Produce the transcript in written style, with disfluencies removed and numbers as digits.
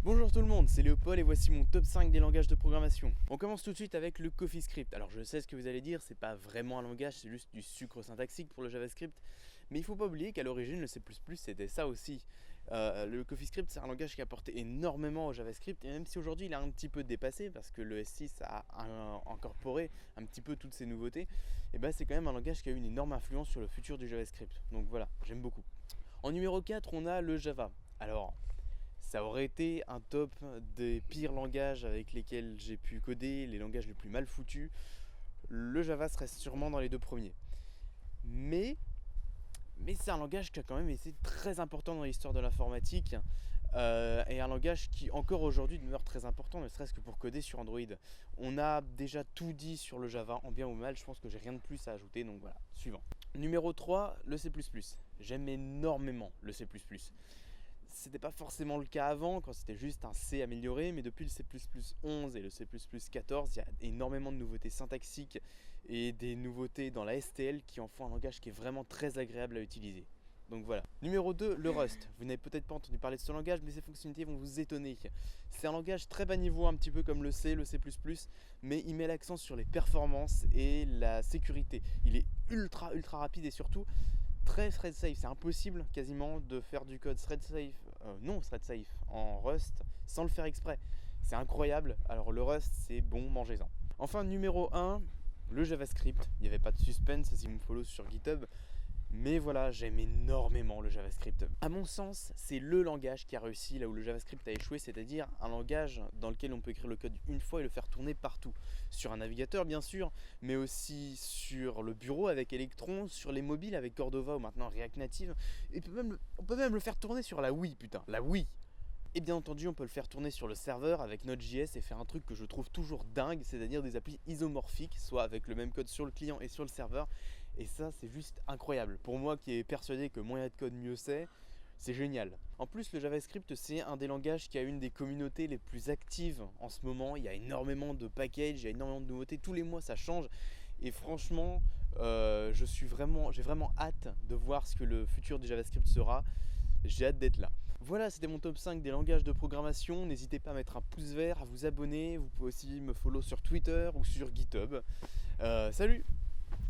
Bonjour tout le monde, c'est Léopold et voici mon top 5 des langages de programmation. On commence tout de suite avec le CoffeeScript. Alors je sais ce que vous allez dire, c'est pas vraiment un langage, c'est juste du sucre syntaxique pour le JavaScript. Mais il faut pas oublier qu'à l'origine le C++ c'était ça aussi. Le CoffeeScript c'est un langage qui a apporté énormément au JavaScript et même si aujourd'hui il a un petit peu dépassé parce que le S6 a incorporé un petit peu toutes ces nouveautés, et ben c'est quand même un langage qui a eu une énorme influence sur le futur du JavaScript. Donc voilà, j'aime beaucoup. En numéro 4 on a le Java. Alors ça aurait été un top des pires langages avec lesquels j'ai pu coder, les langages les plus mal foutus. Le Java serait sûrement dans les deux premiers. Mais, mais c'est un langage qui a quand même été très important dans l'histoire de l'informatique et un langage qui encore aujourd'hui demeure très important, ne serait-ce que pour coder sur Android. On a déjà tout dit sur le Java, en bien ou mal, je pense que j'ai rien de plus à ajouter, donc voilà, suivant. Numéro 3, le C++. J'aime énormément le C++. C'était pas forcément le cas avant, quand c'était juste un C amélioré, mais depuis le C++ 11 et le C++ 14, il y a énormément de nouveautés syntaxiques et des nouveautés dans la STL qui en font un langage qui est vraiment très agréable à utiliser. Donc voilà. Numéro 2, le Rust. Vous n'avez peut-être pas entendu parler de ce langage, mais ses fonctionnalités vont vous étonner. C'est un langage très bas niveau, un petit peu comme le C, le C++, mais il met l'accent sur les performances et la sécurité. Il est ultra rapide et surtout très thread safe. C'est impossible quasiment de faire du code thread safe, non thread safe en Rust sans le faire exprès. C'est incroyable. Alors le Rust, c'est bon, mangez-en. Enfin, numéro 1, le JavaScript. Il n'y avait pas de suspense si vous me follow sur GitHub. Mais voilà, j'aime énormément le JavaScript. À mon sens, c'est le langage qui a réussi là où le JavaScript a échoué, c'est-à-dire un langage dans lequel on peut écrire le code une fois et le faire tourner partout. Sur un navigateur bien sûr, mais aussi sur le bureau avec Electron, sur les mobiles avec Cordova ou maintenant React Native. Et on peut même le faire tourner sur la Wii, putain, la Wii. Et bien entendu, on peut le faire tourner sur le serveur avec Node.js et faire un truc que je trouve toujours dingue, c'est-à-dire des applis isomorphiques, soit avec le même code sur le client et sur le serveur. Et ça, c'est juste incroyable. Pour moi qui est persuadé que moins il y a de code, mieux c'est génial. En plus, le JavaScript, c'est un des langages qui a une des communautés les plus actives en ce moment. Il y a énormément de packages, il y a énormément de nouveautés. Tous les mois, ça change. Et franchement, j'ai vraiment hâte de voir ce que le futur du JavaScript sera. J'ai hâte d'être là. Voilà, c'était mon top 5 des langages de programmation. N'hésitez pas à mettre un pouce vert, à vous abonner. Vous pouvez aussi me follow sur Twitter ou sur GitHub. Salut!